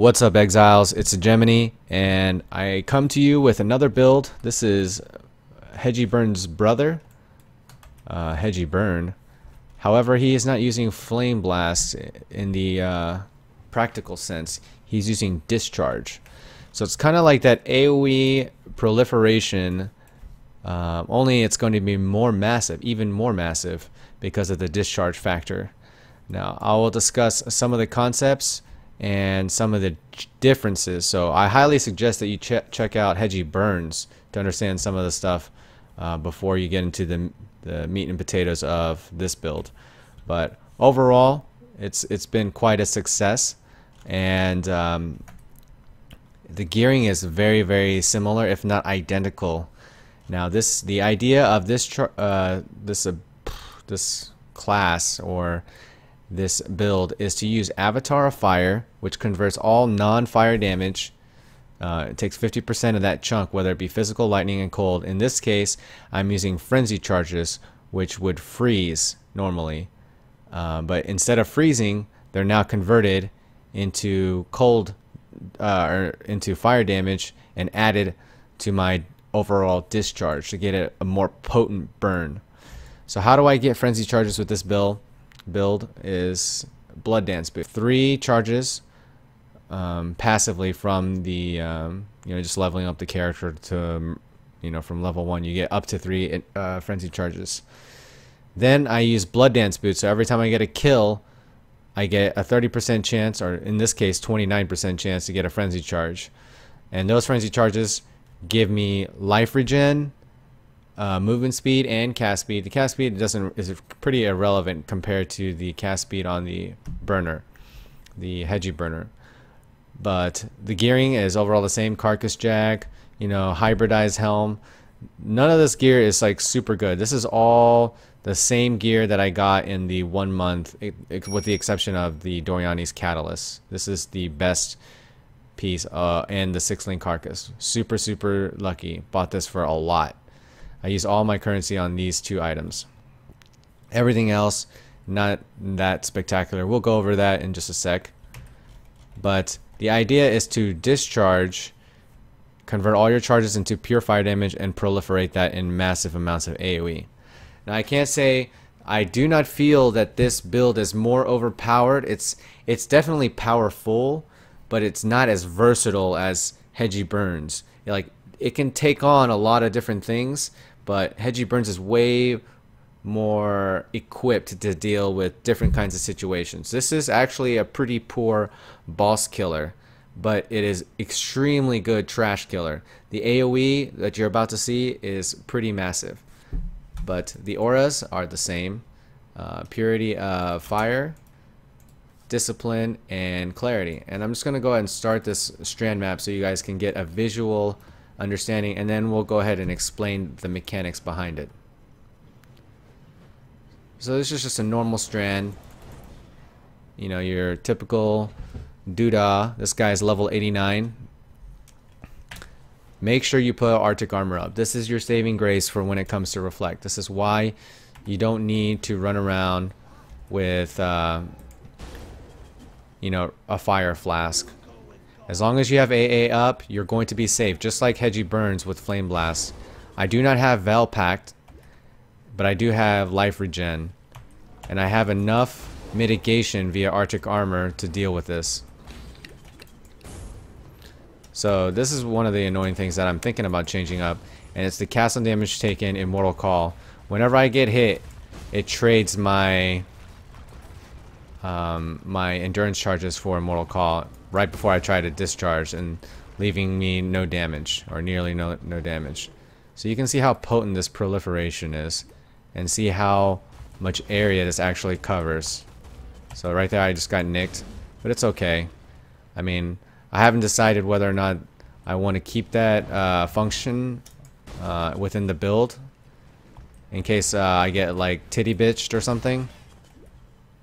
What's up, Exiles? It's a Gemini, and I come to you with another build. This is HegeBurn's brother, HegeBurn. However, he is not using flameblast in the practical sense. He's using discharge. So it's kind of like that AoE proliferation, only it's going to be more massive, even more massive, because of the discharge factor. Now, I will discuss some of the concepts and some of the differences. So I highly suggest that you check out HegeBurns to understand some of the stuff before you get into the meat and potatoes of this build. But overall, it's been quite a success, and the gearing is very, very similar, if not identical. Now, the idea of this class or this build is to use Avatar of Fire, which converts all non-fire damage. It takes 50% of that chunk, whether it be physical, lightning, and cold. In this case, I'm using frenzy charges, which would freeze normally. But instead of freezing, they're now converted into cold, or into fire damage, and added to my overall discharge to get a more potent burn. So how do I get frenzy charges with this build is blood dance boost. 3 charges passively from the just leveling up the character to from level 1 you get up to 3 frenzy charges. Then I use blood dance boots, so every time I get a kill I get a 30% chance, or in this case 29% chance, to get a frenzy charge, and those frenzy charges give me life regen, movement speed, and cast speed. The cast speed is pretty irrelevant compared to the cast speed on the burner, the HegeBurner. But the gearing is overall the same. Carcass jag, hybridized helm. None of this gear is like super good. This is all the same gear that I got in the 1 month, with the exception of the Doriani's Catalyst. This is the best piece, and the 6-link carcass. Super lucky. Bought this for a lot. I use all my currency on these 2 items. Everything else, not that spectacular. We'll go over that in just a sec. But the idea is to discharge, convert all your charges into pure fire damage, and proliferate that in massive amounts of AoE. Now, I can't say I do not feel that this build is more overpowered. It's definitely powerful, but it's not as versatile as HegeBurns. It can take on a lot of different things, but HegeBurns is way more equipped to deal with different kinds of situations. This is actually a pretty poor boss killer, but it is extremely good trash killer. The AoE that you're about to see is pretty massive, but the auras are the same. Purity of fire, discipline, and clarity. And I'm just going to go ahead and start this strand map so you guys can get a visual understanding, and then we'll go ahead and explain the mechanics behind it. So this is just a normal strand, your typical doodah. This guy is level 89. Make sure you put Arctic armor up. This is your saving grace for when it comes to reflect. This is why you don't need to run around with a fire flask. As long as you have AA up, you're going to be safe, just like HegeBurns with Flame Blast. I do not have Val Pact, but I do have life regen, and I have enough mitigation via Arctic armor to deal with this. So this is one of the annoying things that I'm thinking about changing up, and it's the castle damage taken in Mortal Call. Whenever I get hit, it trades my my endurance charges for Immortal Call right before I try to discharge, and leaving me no damage, or nearly no damage. So you can see how potent this proliferation is, and see how much area this actually covers. So right there I just got nicked, but it's okay. I mean, I haven't decided whether or not I want to keep that function within the build in case I get like titty bitched or something.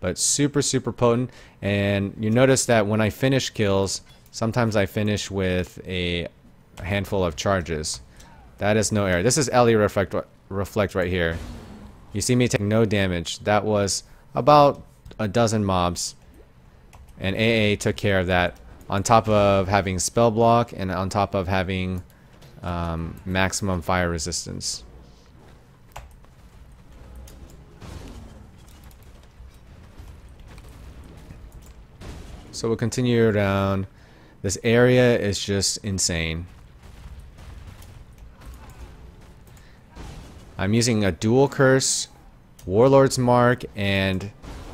But super potent, and you notice that when I finish kills, sometimes I finish with a handful of charges. That is no error. This is LE reflect right here. You see me take no damage. That was about a dozen mobs, and AA took care of that on top of having spell block and on top of having maximum fire resistance. So we'll continue down. This area is just insane. I'm using a dual curse, Warlord's Mark, and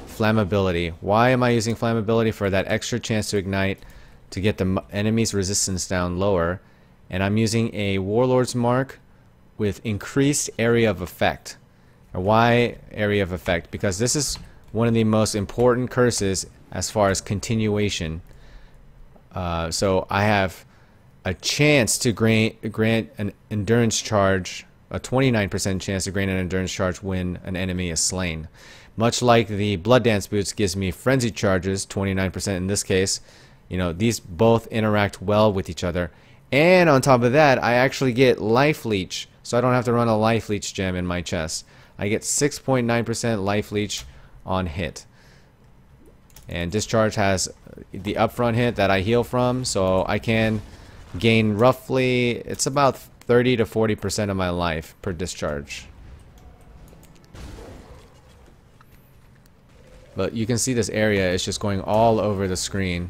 flammability. Why am I using flammability? For that extra chance to ignite to get the enemy's resistance down lower. And I'm using a Warlord's Mark with increased area of effect. And why area of effect? Because this is one of the most important curses as far as continuation. So I have a chance to grant an endurance charge, a 29% chance to grant an endurance charge when an enemy is slain. Much like the Blood Dance Boots gives me frenzy charges, 29% in this case. You know, these both interact well with each other. And on top of that, I actually get life leech, so I don't have to run a life leech gem in my chest. I get 6.9% life leech on hit. And Discharge has the upfront hit that I heal from, so I can gain roughly, it's about 30 to 40% of my life per discharge. But you can see this area is just going all over the screen.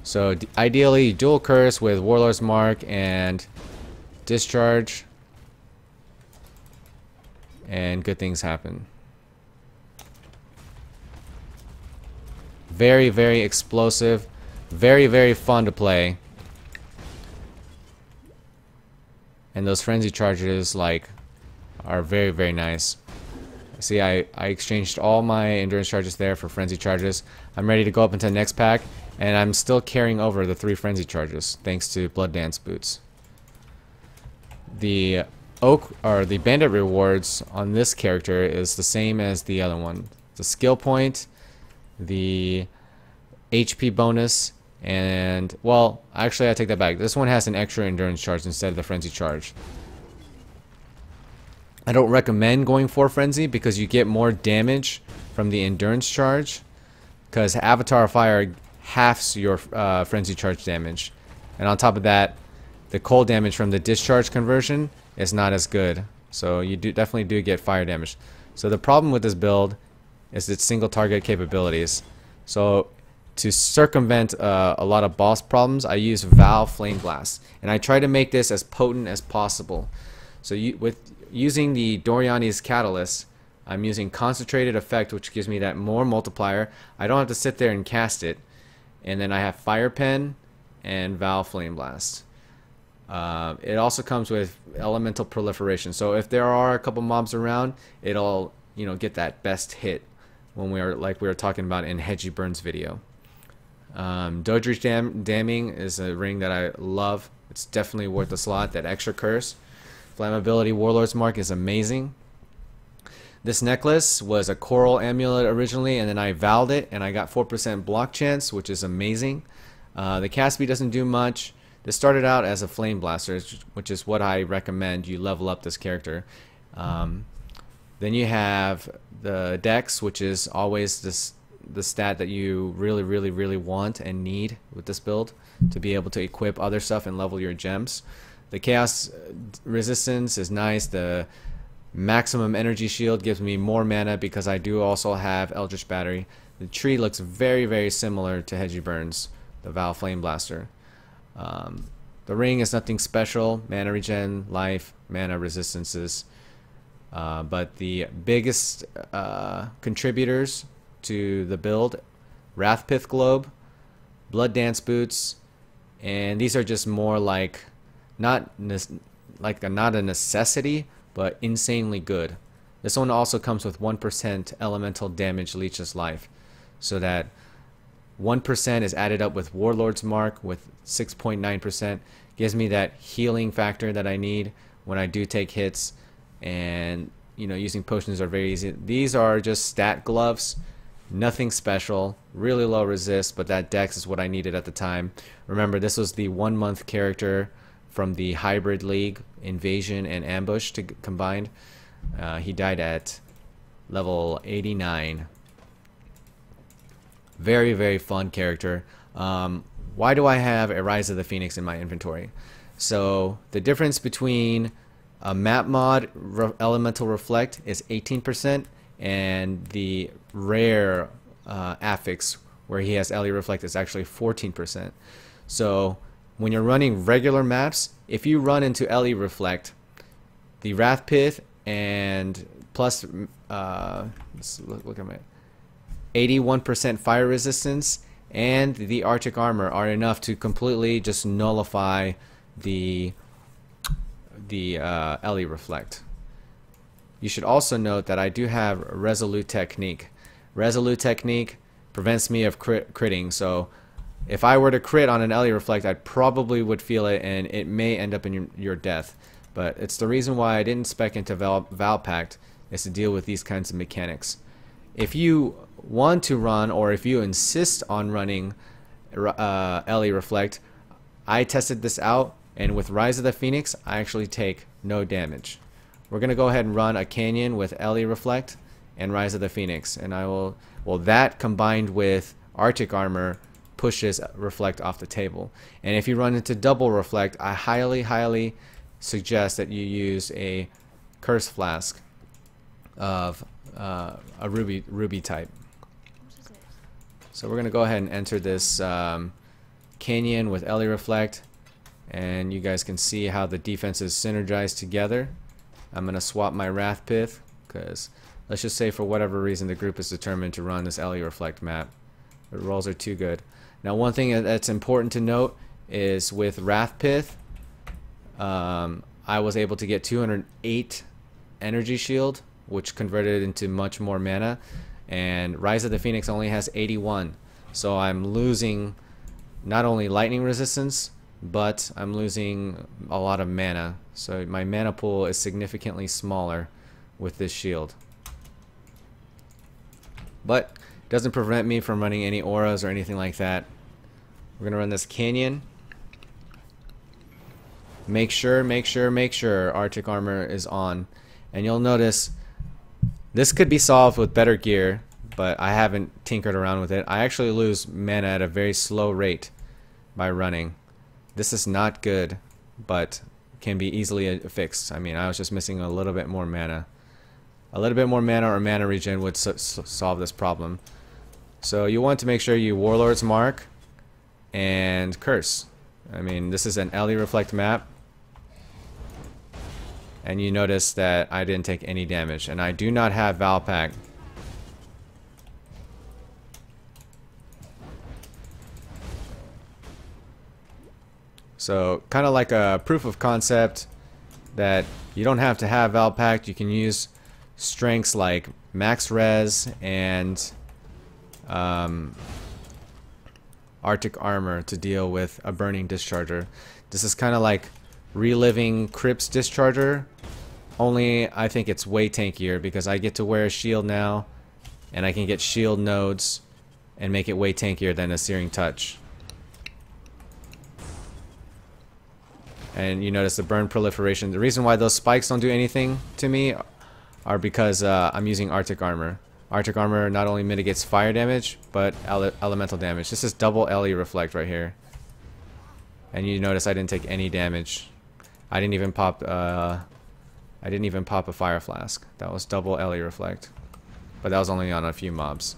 So ideally, dual curse with Warlord's Mark and Discharge, and good things happen. Very, very explosive. Very, very fun to play. And those frenzy charges are very, very nice. See, I exchanged all my endurance charges there for frenzy charges. I'm ready to go up into the next pack, and I'm still carrying over the 3 frenzy charges thanks to Blood Dance Boots. The bandit rewards on this character is the same as the other one. The skill point, the HP bonus, and, well, actually I take that back. This one has an extra endurance charge instead of the frenzy charge. I don't recommend going for frenzy because you get more damage from the endurance charge, because Avatar of Fire halves your frenzy charge damage, and on top of that, the cold damage from the discharge conversion is not as good, so you definitely do get fire damage. So the problem with this build is its single target capabilities. So to circumvent a lot of boss problems, I use flameblast, and I try to make this as potent as possible. So with using the Doriani's Catalyst, I'm using concentrated effect, which gives me that more multiplier. I don't have to sit there and cast it. And then I have Fire Pen and flameblast. It also comes with elemental proliferation. So if there are a couple mobs around, it'll get that best hit when we were talking about in HegeBurns video. Dodrich Damning is a ring that I love. It's definitely worth the slot. That extra curse. Flammability Warlord's Mark is amazing. This necklace was a coral amulet originally, and then I vowed it, and I got 4% block chance, which is amazing. The cast speed doesn't do much. This started out as a flame blaster, which is what I recommend you level up this character. Then you have the dex, which is always the stat that you really want and need with this build to be able to equip other stuff and level your gems. The chaos resistance is nice. The maximum energy shield gives me more mana because I do also have Eldritch Battery. The tree looks very similar to HegeBurns, the Flame Blaster. The ring is nothing special. Mana regen, life, mana resistances. But the biggest contributors to the build, Wrathpith Globe, Blood Dance Boots, and these are just more like not a necessity, but insanely good. This one also comes with 1% elemental damage leeches life, so that 1% is added up with Warlord's Mark with 6.9%, gives me that healing factor that I need when I do take hits, and using potions are very easy. These are just stat gloves, nothing special, really low resist, but that dex is what I needed at the time. Remember, this was the 1 month character from the hybrid league, Invasion and Ambush combined. He died at level 89. Very fun character. Why do I have a Rise of the Phoenix in my inventory? So the difference between a map mod elemental reflect is 18%, and the rare affix where he has LE reflect is actually 14%. So when you're running regular maps, if you run into LE reflect, the Wrath Pith and plus let's look at my 81% fire resistance and the Arctic armor are enough to completely just nullify the LE reflect. You should also note that I do have Resolute Technique. Resolute Technique prevents me of critting, so if I were to crit on an LE reflect, I probably would feel it, and it may end up in your death. But it's the reason why I didn't spec into Valpact, is to deal with these kinds of mechanics. If you want to run, or if you insist on running LE reflect, I tested this out, and with Rise of the Phoenix, I actually take no damage. We're gonna go ahead and run a Canyon with LE reflect and Rise of the Phoenix, and I will. Well, that combined with Arctic armor pushes reflect off the table. And if you run into double reflect, I highly suggest that you use a curse flask of a ruby type. So we're gonna go ahead and enter this Canyon with LE reflect, and you guys can see how the defenses synergize together. I'm gonna swap my Wrath Pith because let's just say for whatever reason the group is determined to run this LE reflect map. The rolls are too good. Now one thing that's important to note is with Wrath Pith, I was able to get 208 energy shield, which converted into much more mana, and Rise of the Phoenix only has 81. So I'm losing not only lightning resistance, but I'm losing a lot of mana. So my mana pool is significantly smaller with this shield. But it doesn't prevent me from running any auras or anything like that. We're gonna run this Canyon. Make sure Arctic armor is on. And you'll notice this could be solved with better gear, but I haven't tinkered around with it. I actually lose mana at a very slow rate by running. This is not good, but can be easily fixed. I mean, I was just missing a little bit more mana. A little bit more mana or mana regen would solve this problem. So you want to make sure you Warlord's Mark and Curse. I mean, this is an LE reflect map, and you notice that I didn't take any damage, and I do not have Valpact. So kind of like a proof of concept that you don't have to have Valpact. You can use strengths like max res and Arctic armor to deal with a burning discharger. This is kind of like reliving Crypt's discharger, only I think it's way tankier because I get to wear a shield now, and I can get shield nodes and make it way tankier than a Searing Touch. And you notice the burn proliferation. The reason why those spikes don't do anything to me are because I'm using Arctic armor. Arctic armor not only mitigates fire damage, but elemental damage. This is double LE reflect right here. And you notice I didn't take any damage. I didn't even pop a fire flask. That was double LE reflect. But that was only on a few mobs.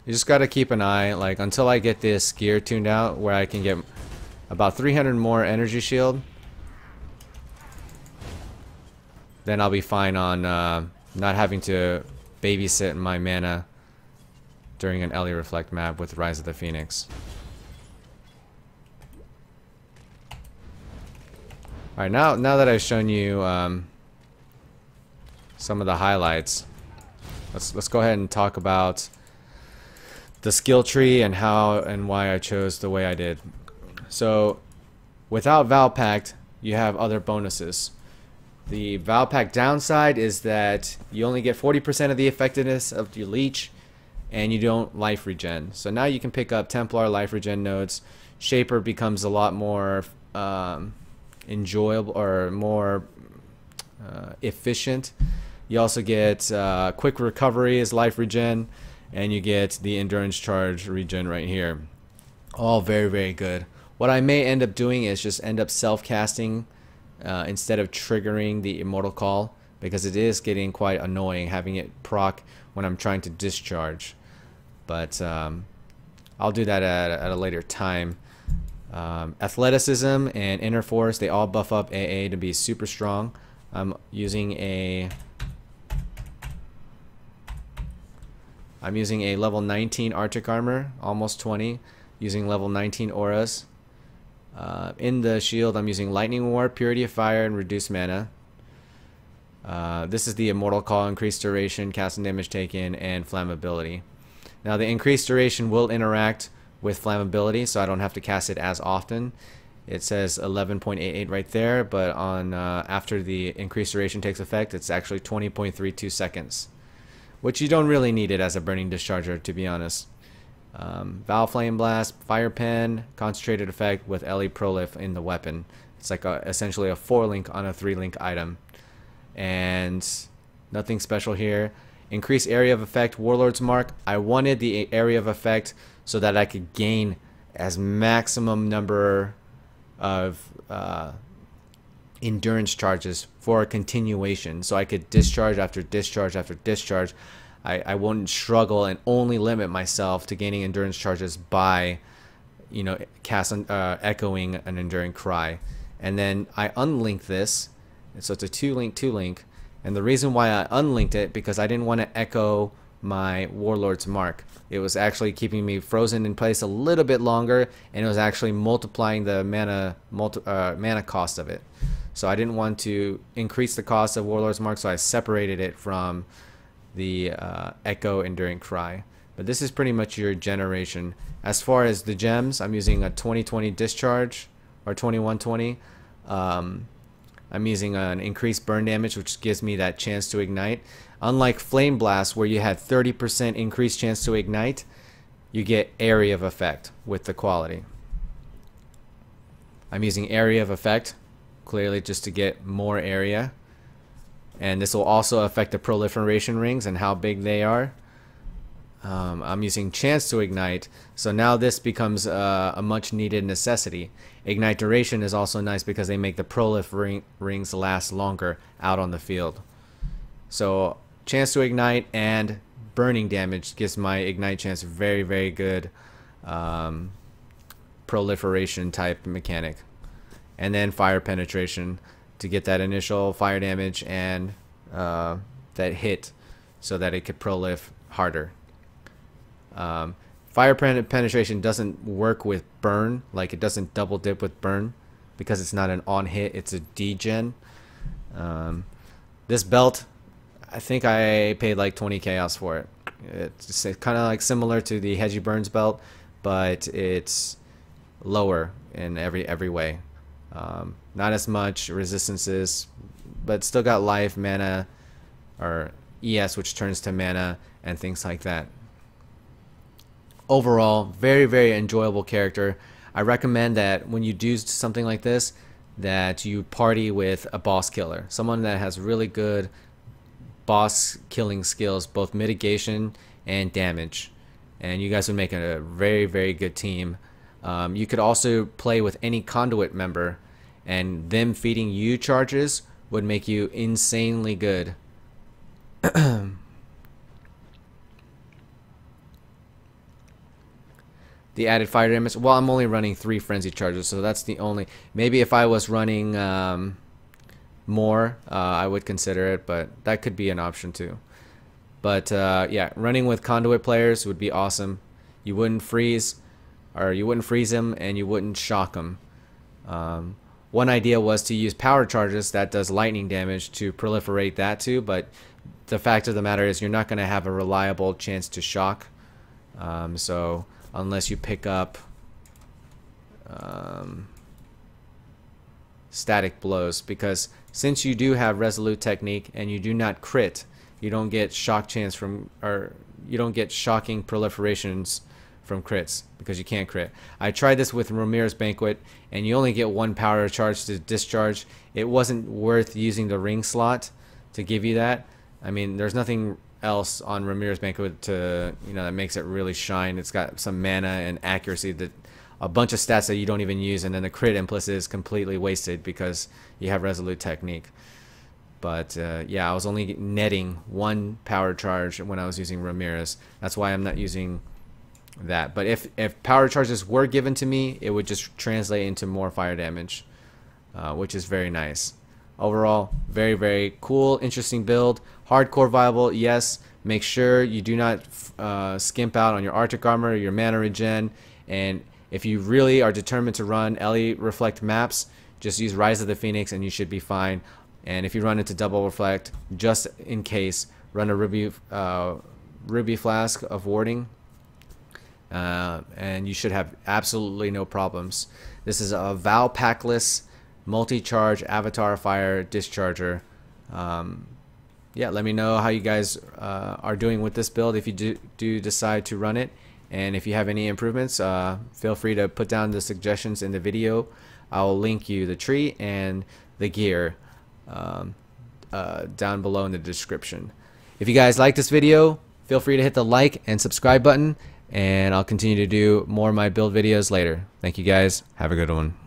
You just gotta keep an eye, like, until I get this gear tuned out where I can get about 300 more energy shield, then I'll be fine on not having to babysit my mana during an LE reflect map with Rise of the Phoenix. Alright, now that I've shown you some of the highlights, let's go ahead and talk about the skill tree and how and why I chose the way I did. So without Valpact, you have other bonuses. The Valpact downside is that you only get 40% of the effectiveness of your leech, and you don't life regen. So now you can pick up Templar life regen nodes. Shaper becomes a lot more enjoyable, or more efficient. You also get quick recovery as life regen, and you get the endurance charge regen right here. All very, very good. What I may end up doing is just end up self-casting instead of triggering the immortal call, because it is getting quite annoying having it proc when I'm trying to discharge. But I'll do that at a later time. Athleticism and inner force, they all buff up AA to be super strong. I'm using a level 19 Arctic armor, almost 20, using level 19 auras. In the shield, I'm using Lightning Ward, Purity of Fire, and Reduced Mana. This is the Immortal Call, increased duration, casting damage taken, and flammability. Now the increased duration will interact with flammability, so I don't have to cast it as often. It says 11.88 right there, but on after the increased duration takes effect, it's actually 20.32 seconds, which you don't really need it as a burning discharger, to be honest. Val Flameblast, Fire Pen, concentrated effect with LE Prolif in the weapon. It's like essentially a 4-link on a 3-link item, and nothing special here. Increase area of effect, Warlord's Mark. I wanted the area of effect so that I could gain as maximum number of endurance charges for a continuation, so I could discharge after discharge after discharge. I won't struggle and only limit myself to gaining endurance charges by, you know, echoing an enduring cry. And then I unlinked this, so it's a 2-link. And the reason why I unlinked it, because I didn't want to echo my Warlord's Mark. It was actually keeping me frozen in place a little bit longer, and it was actually multiplying the mana cost of it. So I didn't want to increase the cost of Warlord's Mark, so I separated it from the Echo Enduring Cry. But this is pretty much your generation. As far as the gems, I'm using a 2020 Discharge, or 2120. I'm using an increased burn damage, which gives me that chance to ignite. Unlike Flame Blast, where you had 30% increased chance to ignite, you get area of effect with the quality. I'm using area of effect, clearly just to get more area. And this will also affect the proliferation rings and how big they are. I'm using chance to ignite, so now this becomes a much needed necessity. Ignite duration is also nice because they make the prolif rings last longer out on the field. So chance to ignite and burning damage gives my ignite chance very, very good proliferation type mechanic. And then fire penetration to get that initial fire damage and that hit so that it could prolif harder. Fire penetration doesn't work with burn, like it doesn't double dip with burn because it's not an on hit, it's a degen. This belt, I think I paid like 20 chaos for it. It's kind of like similar to the HegeBurns belt, but it's lower in every way. Not as much resistances, but still got life, mana, or ES, which turns to mana, and things like that. Overall, very, very enjoyable character. I recommend that when you do something like this, that you party with a boss killer, someone that has really good boss killing skills, both mitigation and damage, and you guys would make a very, very good team. You could also play with any conduit member, and them feeding you charges would make you insanely good. The added fire damage, well, I'm only running 3 frenzy charges, so that's the only, maybe if I was running more, I would consider it, but that could be an option too. But yeah, running with conduit players would be awesome. You wouldn't freeze, or you wouldn't freeze them, and you wouldn't shock them. One idea was to use power charges that does lightning damage to proliferate that too, but the fact of the matter is you're not going to have a reliable chance to shock. So unless you pick up static blows, because since you do have resolute technique and you do not crit, you don't get shock chance from, or you don't get shocking proliferations from crits, because you can't crit. I tried this with Ramirez Banquet, and you only get 1 power charge to discharge. It wasn't worth using the ring slot to give you that. I mean, there's nothing else on Ramirez Banquet to, you know, that makes it really shine. It's got some mana and accuracy, that a bunch of stats that you don't even use, and then the crit implicit is completely wasted because you have Resolute Technique. But yeah, I was only netting 1 power charge when I was using Ramirez. That's why I'm not using that. But if power charges were given to me, it would just translate into more fire damage, which is very nice. Overall, very, very cool, interesting build. Hardcore viable, yes. Make sure you do not skimp out on your Arctic Armor, your mana regen, and if you really are determined to run LE Reflect maps, just use Rise of the Phoenix and you should be fine. And if you run into Double Reflect, just in case, run a Ruby Flask of Warding, and you should have absolutely no problems. This is a Val Packless multi-charge Avatar Fire Discharger. Yeah, let me know how you guys are doing with this build if you do decide to run it, and if you have any improvements, feel free to put down the suggestions in the video. I'll link you the tree and the gear down below in the description. If you guys like this video, feel free to hit the like and subscribe button, and I'll continue to do more of my build videos later. Thank you guys. Have a good one.